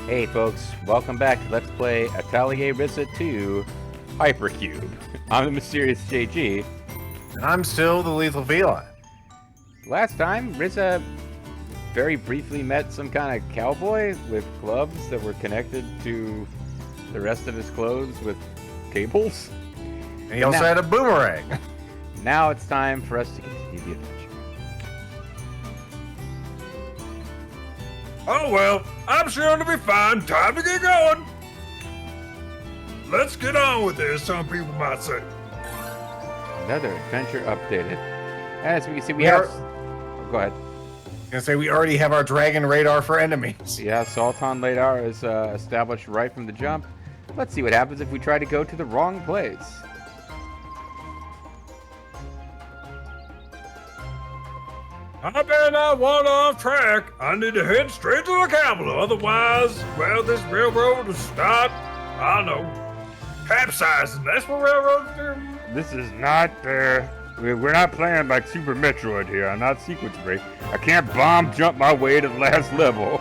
Hey folks, welcome back to Let's Play Atelier Ryza 2 Hypercube. I'm the Mysterious JG. And I'm still the Lethal Feline. Last time, Ryza very briefly met some kind of cowboy with gloves that were connected to the rest of his clothes with cables. And he also had a boomerang. Now it's time for us to continue the adventure. Oh well, I'm sure it'll be fine. Time to get going. Let's get on with this, some people might say. Another adventure updated. As we can see, we have... Go ahead. I was gonna say, we already have our dragon radar for enemies. Yeah, Sultan radar is established right from the jump. Let's see what happens if we try to go to the wrong place. I better not wander off track. I need to head straight to the capital. Otherwise, well, this railroad will start, I don't know, capsizing. That's what railroads do. This is not, we're not playing like Super Metroid here. I'm not sequence break. I can't bomb jump my way to the last level.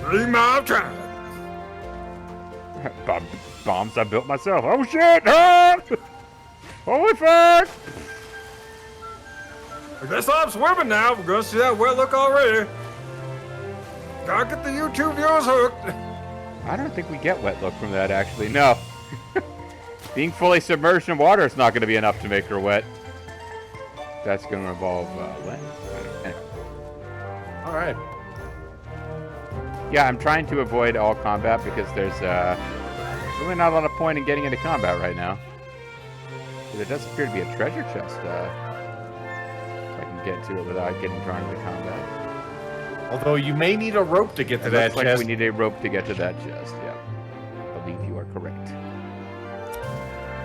3 mile drive. Bombs I built myself. Oh shit! Ah! Holy fuck! I guess I'm swimming now. We're gonna see that wet look already. Gotta get the YouTube viewers hooked. I don't think we get wet look from that, actually. No. Being fully submerged in water is not going to be enough to make her wet. That's going to involve lens. All right. Yeah, I'm trying to avoid all combat because there's really not a lot of point in getting into combat right now. There does appear to be a treasure chest. If I can get to it without getting drawn into combat. Although you may need a rope to get to It that looks like chest. we need a rope to get to that chest. Yeah, I believe you are correct.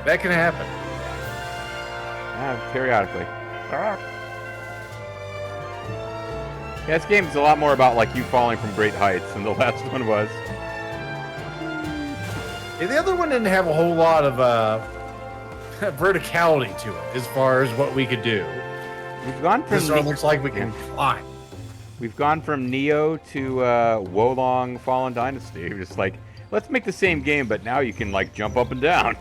That can happen. Periodically. Yeah, this game is a lot more about like you falling from great heights than the last one was. Yeah, the other one didn't have a whole lot of verticality to it as far as what we could do. We've gone from This one looks like we can climb. We've gone from Neo to Wolong Fallen Dynasty. We're just like, let's make the same game, but now you can like jump up and down.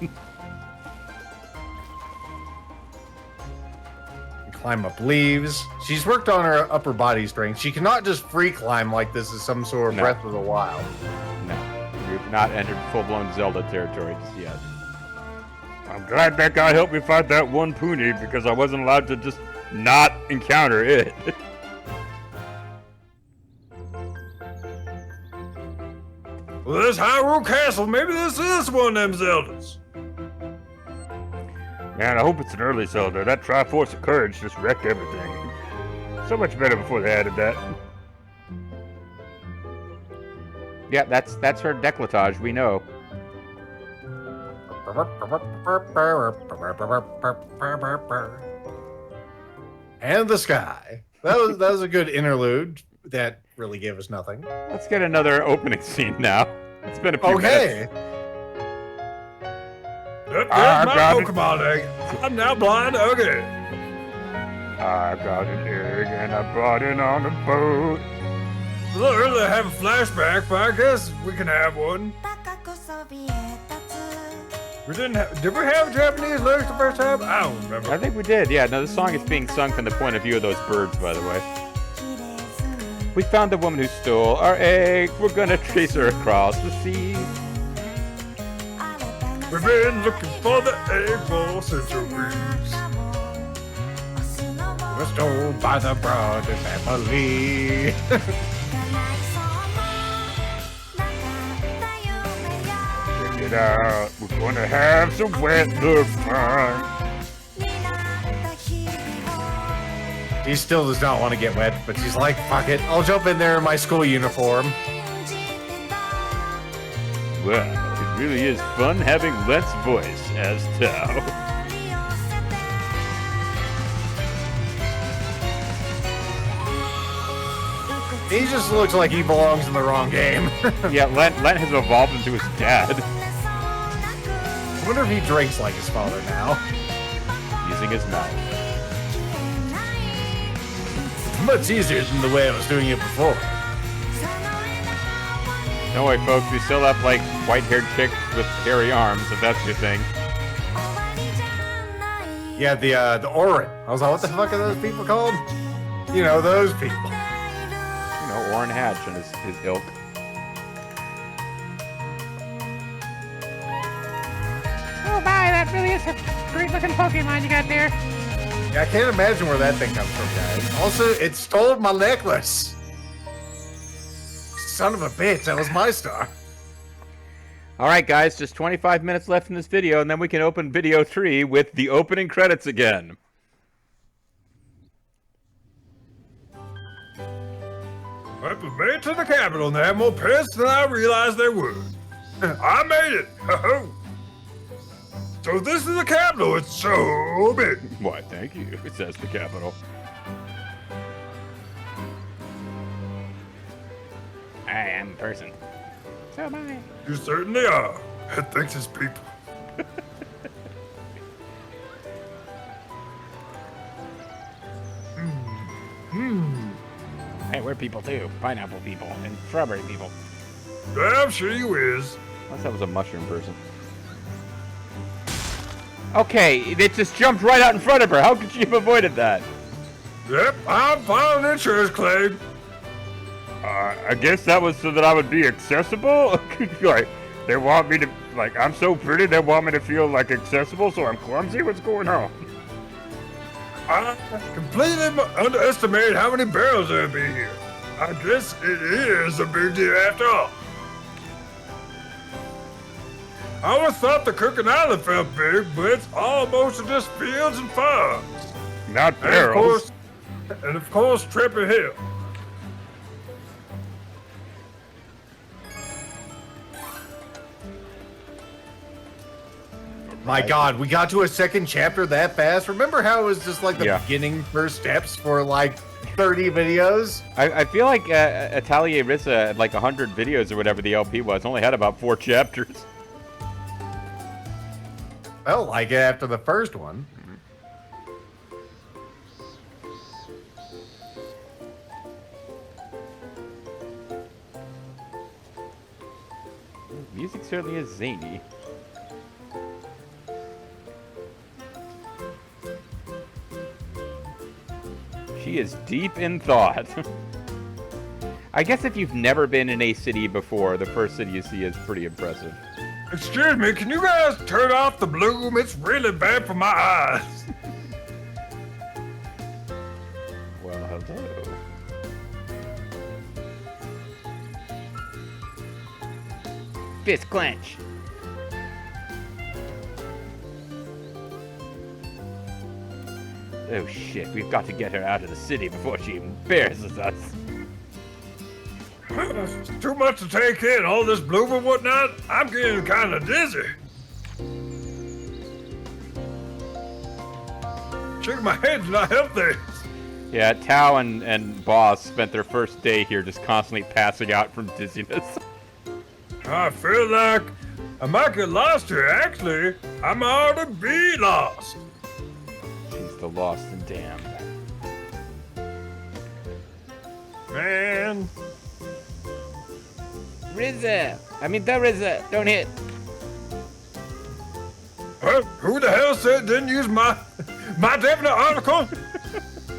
Climb up leaves. She's worked on her upper body strength. She cannot just free climb like this is some sort of No. Breath of the Wild. No, we've not entered full-blown Zelda territory just yet. I'm glad that guy helped me fight that one pony because I wasn't allowed to just not encounter it. Well, this Hyrule Castle, maybe this is one of them Zeldas. Man, I hope it's an early Zelda. That Triforce of Courage just wrecked everything. So much better before they added that. Yeah, that's her décolletage. We know. And the sky. That was a good interlude. That really gave us nothing. Let's get another opening scene now. It's been a few Okay. minutes. There's I my got it. Pokemon egg. I'm now blind again. I got an egg and I brought it on a boat. A little early to have a flashback, but I guess we can have one. We didn't have. Did we have Japanese lyrics the first time? I don't remember. I think we did. Yeah, no, the song is being sung from the point of view of those birds, by the way. We found the woman who stole our egg. We're gonna trace her across the sea. We've been looking for the egg for centuries. Was told by the broad family. Check it out. We're gonna have some wet look fun. She still does not want to get wet, but she's like, fuck it. I'll jump in there in my school uniform. Well, it really is fun having Lent's voice as Tao. He just looks like he belongs in the wrong game. Yeah, Lent has evolved into his dad. I wonder if he drinks like his father now. Using his mouth. Much easier than the way I was doing it before. Don't worry, folks. We still have like white-haired chicks with hairy arms, if that's your thing. Yeah, the Orin. I was like, what the fuck are those people called? You know, those people. You know, Orrin Hatch and his ilk. Oh my, that really is a great looking Pokemon you got there. Yeah, I can't imagine where that thing comes from, guys. Also, it stole my necklace. Son of a bitch, that was my star. All right, guys, just 25 minutes left in this video, and then we can open video 3 with the opening credits again. I made it to the capital and they had more pets than I realized they would. I made it! Ho-ho! So this is the capital, it's so big. Why, thank you, it says the capital. I am a person. So am I. You certainly are. It thinks it's people. Hey, we're people too. Pineapple people and strawberry people. Damn sure you is. Unless that was a mushroom person. Okay, it just jumped right out in front of her. How could she have avoided that? Yep, I'm filing an insurance claim. I guess that was so that I would be accessible. Like, they want me to, like, I'm so pretty, they want me to feel like accessible, so I'm clumsy. What's going on? I completely underestimated how many barrels there'd be here. I guess it is a big deal after all. I always thought the Cooking Island felt big, but it's almost just fields and farms. Not barrels. And of course, Trippy Hill. My God, we got to a second chapter that fast. Remember how it was just like the Yeah. beginning first steps for like 30 videos? I feel like Atelier Ryza had like 100 videos or whatever the LP was, only had about 4 chapters. Felt like it after the first one. Music certainly is zany. She is deep in thought. I guess if you've never been in a city before, the first city you see is pretty impressive. Excuse me, can you guys turn off the bloom? It's really bad for my eyes. Well, hello. Fist clench. Oh shit, we've got to get her out of the city before she embarrasses us. It's too much to take in, all this bloom and whatnot. I'm getting kind of dizzy. Shaking my head's not help things. Yeah, Tao and Boss spent their first day here just constantly passing out from dizziness. I feel like I might get lost here. Actually, I might already be lost. She's the lost and damned. Man, Ryza. I mean, the Ryza. Don't hit. who the hell said didn't use my definite article?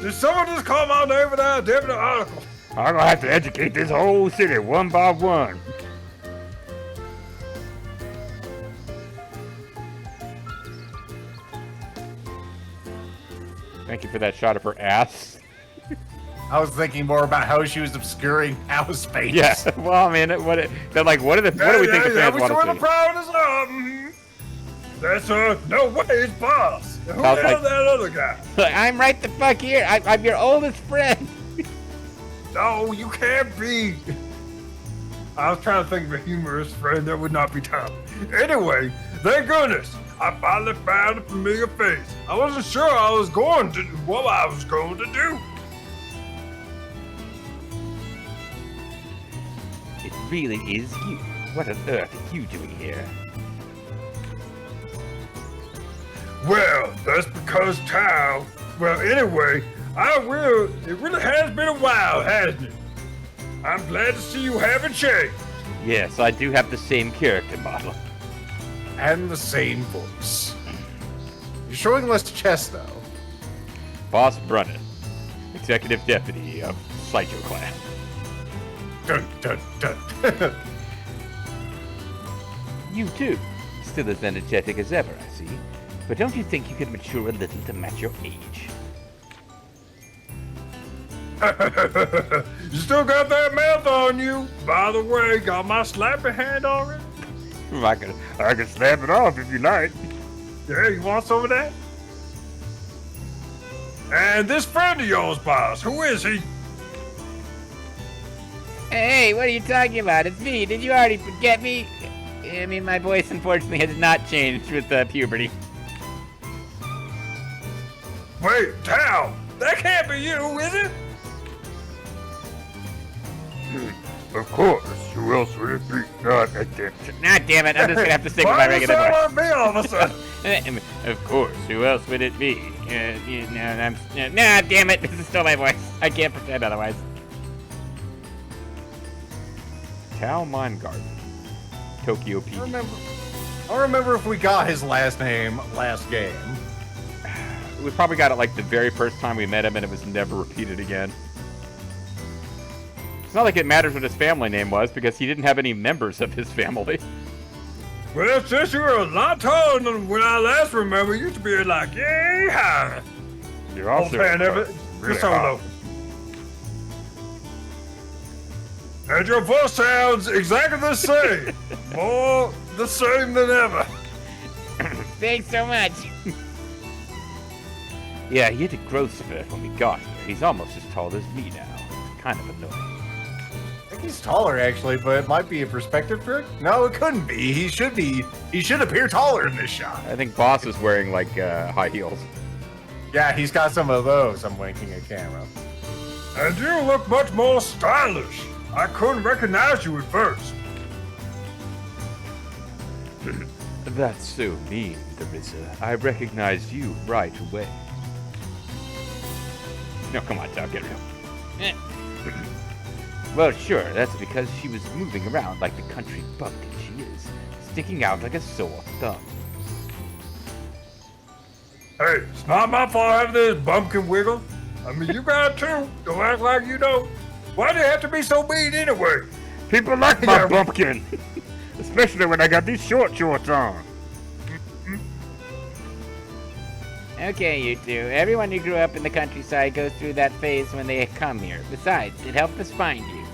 Did someone just call my name without a definite article? I'm gonna have to educate this whole city one by one. Thank you for that shot of her ass. I was thinking more about how she was obscuring house space. Yeah, well, I mean, what do we think the fans we want sort to of see? proud of something. That's no way, it's boss. Who the Sounds hell like- that other guy? I'm right the fuck here. I'm your oldest friend. No, you can't be. I was trying to think of a humorous friend that would not be Tom. Anyway, thank goodness, I finally found a familiar face. I wasn't sure what I was going to do. It really is you. What on earth are you doing here? Well, that's because Tao. Well, anyway, it really has been a while, hasn't it? I'm glad to see you haven't changed. Yes, I do have the same character model. And the same voice. You're showing less chest, though. Boss Brunnet, Executive Deputy of Psycho Clan. Dun, dun, dun. You too. Still as energetic as ever, I see. But don't you think you could mature a little to match your age? You still got that mouth on you. By the way, got my slapping hand already? I can snap it off if you like. Yeah, you want some of that? And this friend of yours, boss, who is he? Hey, what are you talking about? It's me. Did you already forget me? I mean, my voice unfortunately has not changed with puberty. Wait, Tal, that can't be you, is it? Of course. Who else would it be? Not a damn. Nah, damn it. I'm just gonna have to stick with my Why does regular that voice. like me all of a sudden? Of course, who else would it be? Nah, damn it. This is still my voice. I can't pretend otherwise. Tao Mine Garden. Tokyo PD. I remember if we got his last name last game. We probably got it like the very first time we met him and it was never repeated again. It's not like it matters what his family name was because he didn't have any members of his family. Well, since you're a lot taller than when I last remember, you used to be like, yeah. You're Old also fan of it. really Just solo. And your voice sounds exactly the same. More the same than ever. Thanks so much. Yeah, he had a growth spurt when we got here. He's almost as tall as me now. It's kind of annoying. I think he's taller, actually, but it might be a perspective trick. No, it couldn't be. He should be. He should appear taller in this shot. I think Boss is wearing like high heels. Yeah, he's got some of those. I'm winking at camera. And you look much more stylish. I couldn't recognize you at first. That's so mean, Ryza. I recognized you right away. No, come on, Tao, get real. Well, sure, that's because she was moving around like the country bumpkin she is, sticking out like a sore thumb. Hey, it's not my fault having this bumpkin wiggle. I mean, you got it too. Don't act like you don't. Why do you have to be so mean anyway? People like my bumpkin. Especially when I got these short shorts on. Okay, you two. Everyone who grew up in the countryside goes through that phase when they come here. Besides, it helped us find you.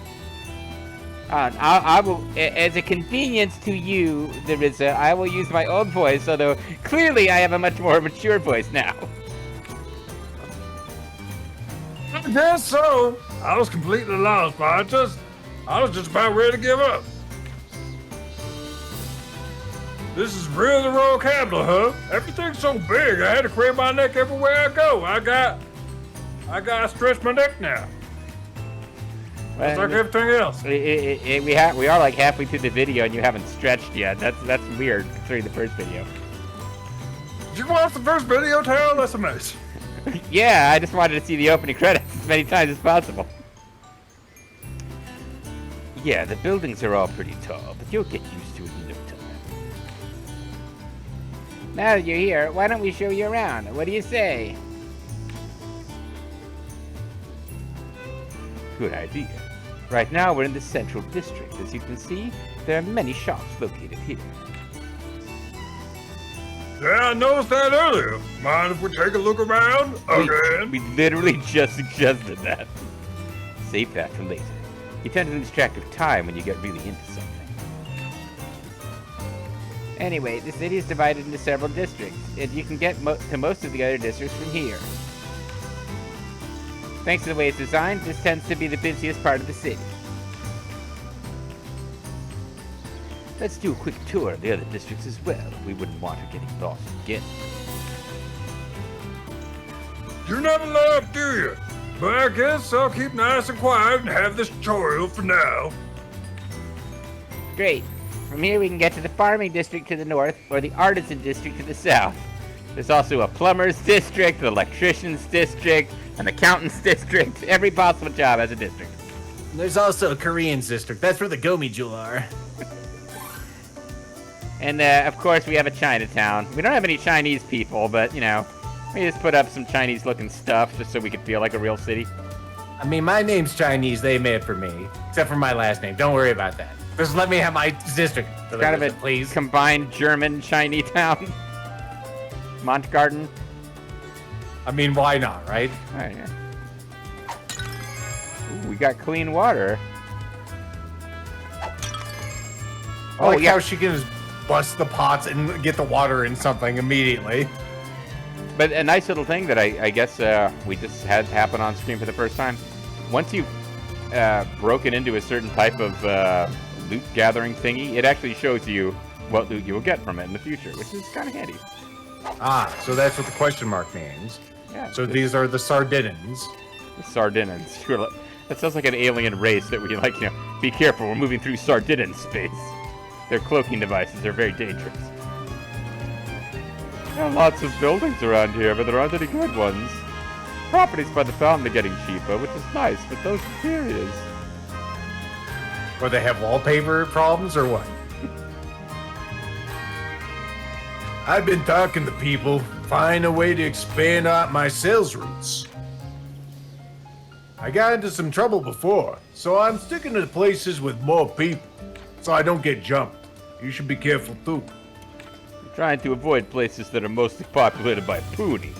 I will, as a convenience to you, Ryza, I will use my old voice, although clearly I have a much more mature voice now. I guess so. I was completely lost, but I was just about ready to give up. This is really the royal capital, huh? Everything's so big, I had to crane my neck everywhere I go. I gotta stretch my neck now. Just like everything else. We are like halfway through the video and you haven't stretched yet. That's weird considering the first video. Did you watch the first video, Tal? That's amazing. Yeah, I just wanted to see the opening credits as many times as possible. Yeah, the buildings are all pretty tall, but you'll get used to it in no time. Now that you're here, why don't we show you around? What do you say? Good idea. Right now we're in the central district. As you can see, there are many shops located here. Yeah, I noticed that earlier. Mind if we take a look around again? We literally just suggested that. Save that for later. You tend to lose track of time when you get really into something. Anyway, the city is divided into several districts, and you can get to most of the other districts from here. Thanks to the way it's designed, this tends to be the busiest part of the city. Let's do a quick tour of the other districts as well. We wouldn't want her getting lost again. You never left, do you? But I guess I'll keep nice and quiet and have this tutorial for now. Great. From here we can get to the farming district to the north, or the artisan district to the south. There's also a plumber's district, an electrician's district, an accountant's district. Every possible job has a district. There's also a Korean's district. That's where the Gomijul are. And, of course, we have a Chinatown. We don't have any Chinese people, but, you know, we just put up some Chinese-looking stuff just so we could feel like a real city. I mean, my name's Chinese. They made it for me. Except for my last name. Don't worry about that. Just let me have my district. Kind of a please. combined German-Chinatown. Montgarten. I mean, why not, right? All right, yeah. Ooh, we got clean water. I like how she can just bust the pots and get the water in something immediately. But a nice little thing that I guess we just had happen on screen for the first time. Once you've broken into a certain type of loot gathering thingy, it actually shows you what loot you will get from it in the future, which is kind of handy. Ah, so that's what the question mark means. Yeah. So these are the Sardinans. The Sardinans. That sounds like an alien race that we like, you know, be careful, we're moving through Sardinan space. Their cloaking devices are very dangerous. There are lots of buildings around here, but there aren't any good ones. Properties by the fountain are getting cheaper, which is nice, but those interiors... Or they have wallpaper problems or what? I've been talking to people, find a way to expand out my sales routes. I got into some trouble before, so I'm sticking to places with more people, so I don't get jumped. You should be careful too. I'm trying to avoid places that are mostly populated by poonies.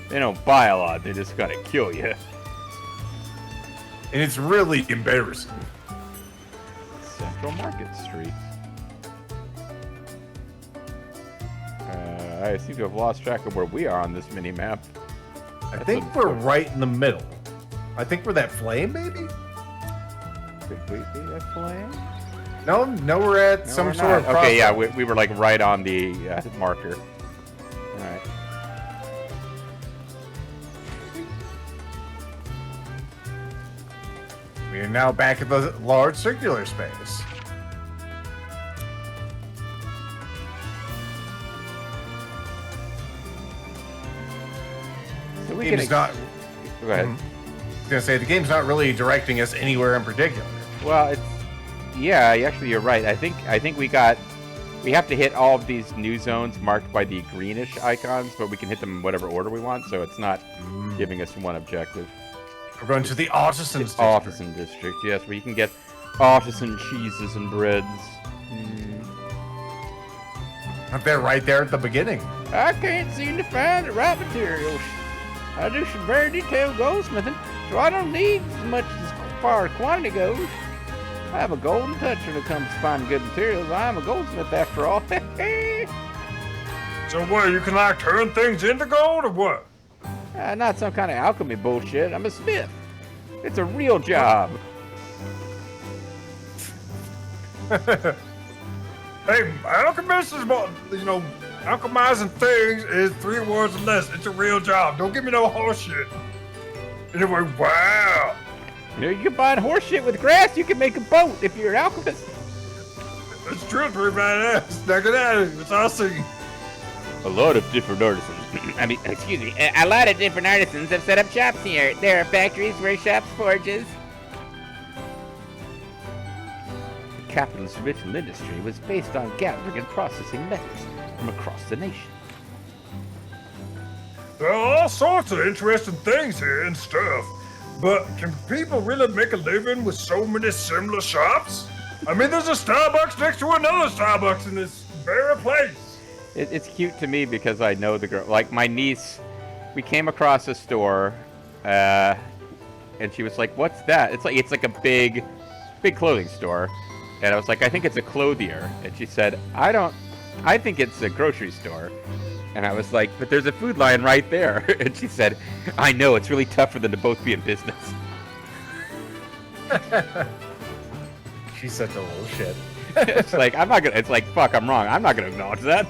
They don't buy a lot, they just gotta kill you. And it's really embarrassing. Central Market Street. I seem to have lost track of where we are on this mini-map. I think we're right in the middle. I think we're that flame, maybe? Could we be that flame? No, we're at No, some we're sort not. of Okay, yeah, crossroad. we were like right on the marker. Alright. We are now back at the large circular space. So we Game's can not. Go ahead. I was gonna say the game's not really directing us anywhere in particular. Well, it's yeah. Actually, you're right. I think we have to hit all of these new zones marked by the greenish icons, but we can hit them in whatever order we want. So it's not giving us one objective. We're going to the artisans district. Artisan district, yes, where you can get artisan cheeses and breads. They're right there at the beginning. I can't seem to find the right materials. I do some very detailed goldsmithing, so I don't need as much as far as quantity goes. I have a golden touch when it comes to finding good materials. I'm a goldsmith after all. So what, you can like turn things into gold or what? Not some kind of alchemy bullshit. I'm a smith. It's a real job. Hey, alchemist is what, you know, alchemizing things is 3 words or less. It's a real job. Don't give me no horse shit. Anyway, wow. You know, you can bind horse shit with grass. You can make a boat if you're an alchemist. It's true, pretty badass. Knock it out. It's awesome. A lot of different artisans. I mean, excuse me. A lot of different artisans have set up shops here. There are factories, workshops, forges. The capital's original industry was based on gathering and processing metals from across the nation. There are all sorts of interesting things here and stuff. But can people really make a living with so many similar shops? I mean, there's a Starbucks next to another Starbucks in this very place. It's cute to me because I know the girl. Like my niece, we came across a store, and she was like, "What's that?" It's like a big clothing store, and I was like, "I think it's a clothier," and she said, I think it's a grocery store." And I was like, "But there's a food line right there." And she said, "I know, it's really tough for them to both be in business." She's such a little shit. It's like, it's like, fuck, I'm wrong. I'm not gonna acknowledge that.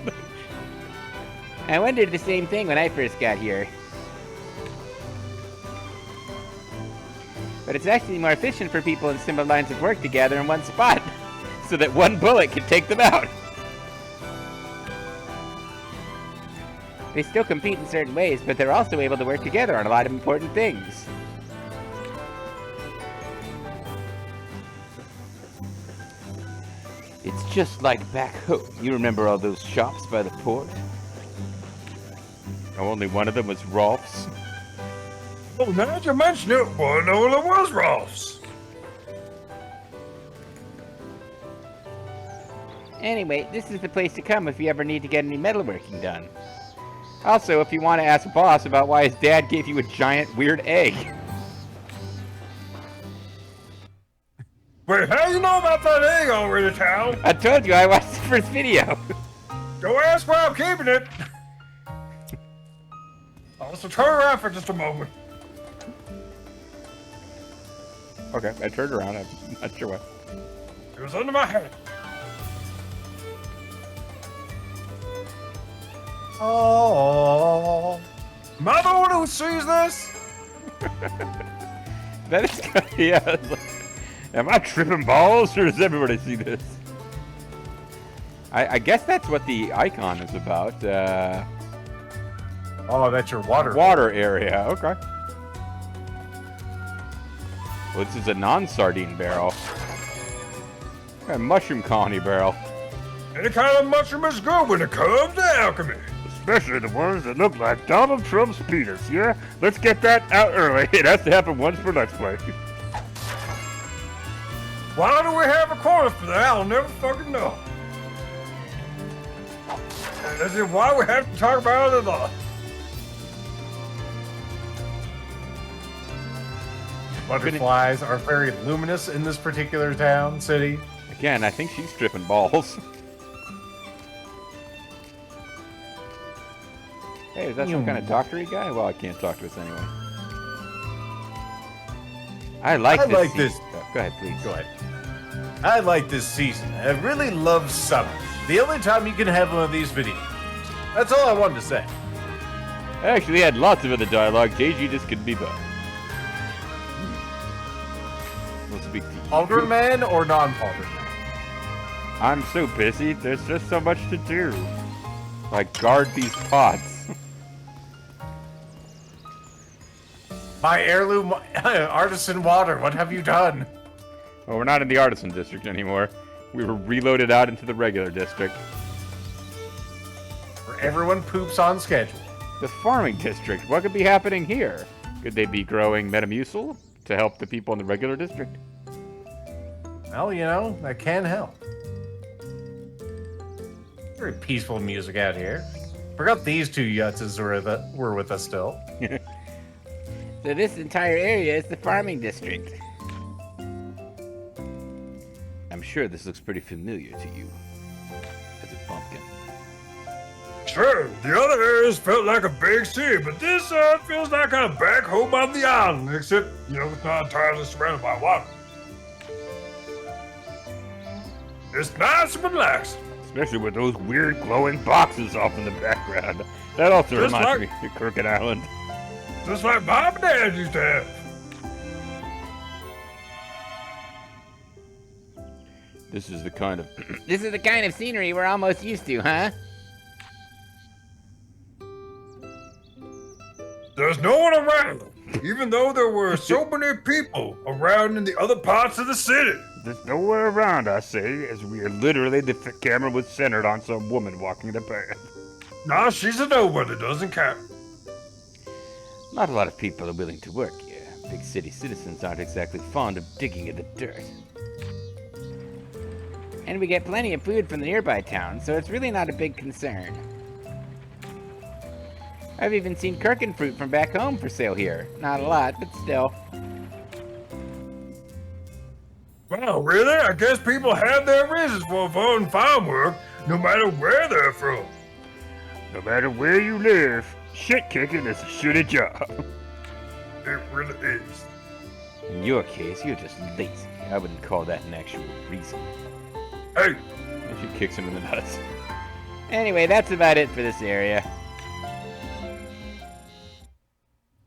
I wondered the same thing when I first got here. But it's actually more efficient for people in similar lines of work to gather in one spot, so that one bullet can take them out. They still compete in certain ways, but they're also able to work together on a lot of important things. It's just like back home. You remember all those shops by the port? Oh, only one of them was Rolf's. Oh, now that you mention it, well, no, there was Ross. Anyway, this is the place to come if you ever need to get any metalworking done. Also, if you want to ask Boss about why his dad gave you a giant weird egg. Wait, how you know about that egg already, Tal? I told you, I watched the first video. Go ask where I'm keeping it. Also, turn around for just a moment. Okay, I turned around. I'm not sure what. It was under my hat. Oh. Am I the one who sees this? That is kind of, yeah. It's like, Am I tripping balls, or does everybody see this? I guess that's what the icon is about. Oh, that's your water. Water area. Okay. Well, this is a non-sardine barrel. A mushroom colony barrel. Any kind of mushroom is good when it comes to alchemy. Especially the ones that look like Donald Trump's penis, yeah? Let's get that out early. It has to happen once per Let's Play. Why do we have a corner for that? I'll never fucking know. And is it why we have to talk about it a lot? Butterflies are very luminous in this particular town, city. Again, I think she's tripping balls. Hey, is that some kind of doctory guy? Well, I can't talk to us anyway. I like this. Oh, go ahead, please. Go ahead. I like this season. I really love summer. The only time you can have one of these videos. That's all I wanted to say. I actually had lots of other dialogue. JG just couldn't be better. We'll speak to you. Pauldron man or non-Pauldron man? I'm so busy, there's just so much to do. Like, guard these pots. My heirloom artisan water, what have you done? Well, we're not in the artisan district anymore. We were reloaded out into the regular district. Where everyone poops on schedule. The farming district. What could be happening here? Could they be growing Metamucil to help the people in the regular district? Well, you know, that can help. Very peaceful music out here. Forgot these two yutzes were with us still. So this entire area is the farming district. I'm sure this looks pretty familiar to you. As a pumpkin. Sure, the other areas felt like a big city, but this feels like I'm back home on the island, except, you know, it's not entirely surrounded by water. It's nice and relaxing. Especially with those weird glowing boxes off in the background. That also Just reminds like- me of Crooked Island. Just like Mom and Dad used to have. This is the kind of this is the kind of scenery we're almost used to, huh? There's no one around, even though there were so many people around in the other parts of the city. There's nowhere around, I say, as we are literally, the camera was centered on some woman walking the path. Nah, she's a nobody, doesn't count. Not a lot of people are willing to work here. Big city citizens aren't exactly fond of digging in the dirt. And we get plenty of food from the nearby town, so it's really not a big concern. I've even seen Kirkin fruit from back home for sale here. Not a lot, but still. Well, really? I guess people have their reasons for fun farm work, no matter where they're from. No matter where you live, shit kicking is a shitty job. It really is. In your case, you're just lazy. I wouldn't call that an actual reason. Hey, And she kicks him in the nuts. Anyway, that's about it for this area.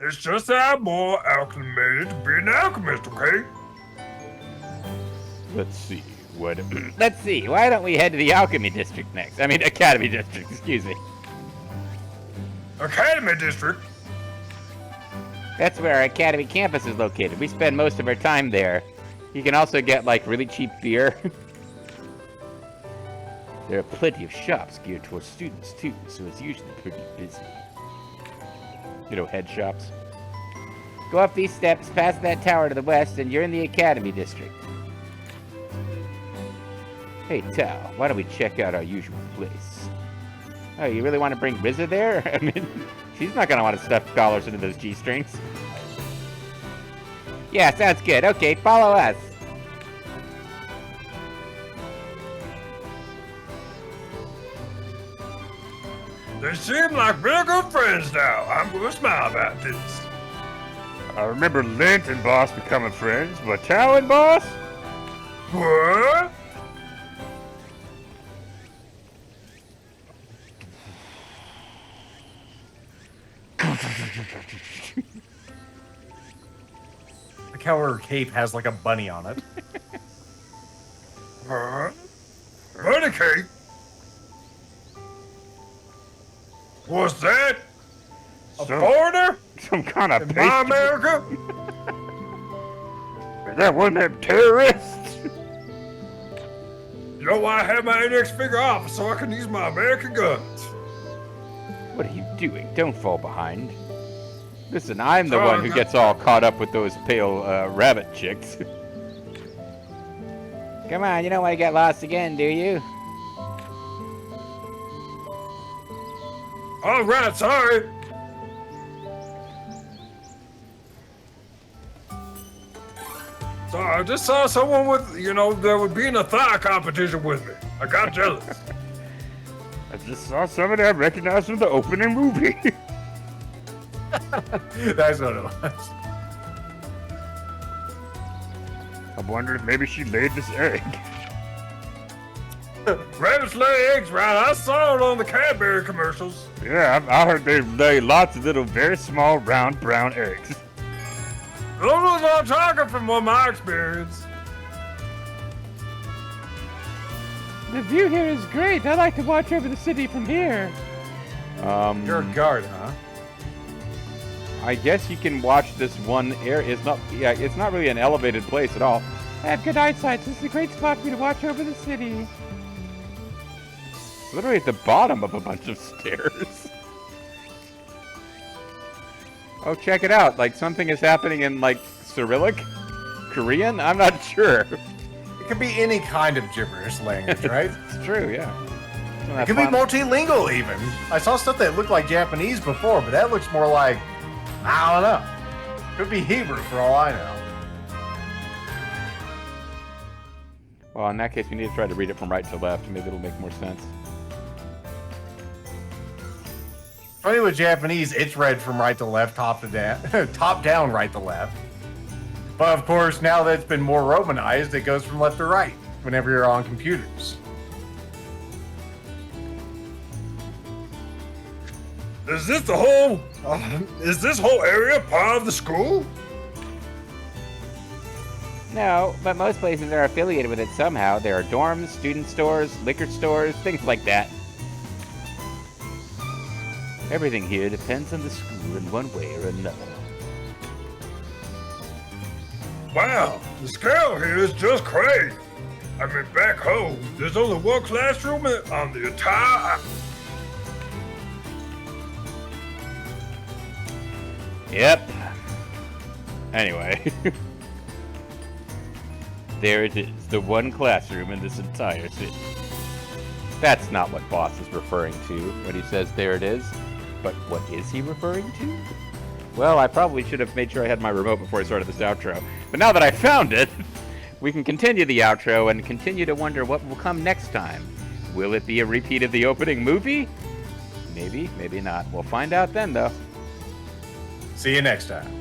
it's just that I'm more acclimated to being an alchemist, okay? Let's see. What? Let's see. Why don't we head to the Alchemy District next? I mean, Academy District. Excuse me. Academy District? That's where our Academy campus is located. We spend most of our time there. You can also get, like, really cheap beer. There are plenty of shops geared towards students too, so it's usually pretty busy. You know, head shops. Go up these steps, past that tower to the west, and you're in the Academy District. Hey, Tao, why don't we check out our usual place? Oh, you really want to bring Ryza there? I mean, she's not going to want to stuff dollars into those G-strings. Yeah, sounds good. Okay, follow us. They seem like real good friends now. I'm gonna smile about this. I remember Lint and Boss becoming friends, but Tao and Boss? What? Like how her cape has like a bunny on it. Huh? Bunny cake? What's that? A foreigner? Some kind of In my America? Is that one of them terrorists? You know why I have my index finger off so I can use my American guns. What are you doing? Don't fall behind. Listen, I'm the one who gets all caught up with those pale rabbit chicks. Come on, you don't want to get lost again, do you? All right, sorry. Sorry, I just saw someone with, you know, that would be in a thigh competition with me. I got jealous. I just saw somebody I recognized from the opening movie. That's what it was. I wonder if maybe she laid this egg. Rabbits lay eggs, right? I saw it on the Cadbury commercials. Yeah, I heard they lay lots of little, very small, round, brown eggs. Those was all talking from my experience. The view here is great. I like to watch over the city from here. You're a guard, huh? I guess you can watch this one area. It's not really an elevated place at all. I have good eyesight, so this is a great spot for me to watch over the city. It's literally at the bottom of a bunch of stairs. Oh, check it out. Like, something is happening in, like, Cyrillic? Korean? I'm not sure. It could be any kind of gibberish language, right? It's true, yeah. It could be multilingual even. I saw stuff that looked like Japanese before, but that looks more like, I don't know. Could be Hebrew for all I know. Well, in that case, we need to try to read it from right to left. Maybe it'll make more sense. Funny with Japanese, it's read from right to left, top to down, top down, right to left. But of course, now that it's been more Romanized, it goes from left to right whenever you're on computers. Is this whole area part of the school? No, but most places are affiliated with it somehow. There are dorms, student stores, liquor stores, things like that. Everything here depends on the school in one way or another. Wow, the scale here is just crazy. I mean, back home, there's only one classroom on the entire... Yep. Anyway. There it is, the one classroom in this entire city. That's not what Boss is referring to when he says there it is. But what is he referring to? Well, I probably should have made sure I had my remote before I started this outro. But now that I found it, we can continue the outro and continue to wonder what will come next time. Will it be a repeat of the opening movie? Maybe, maybe not. We'll find out then, though. See you next time.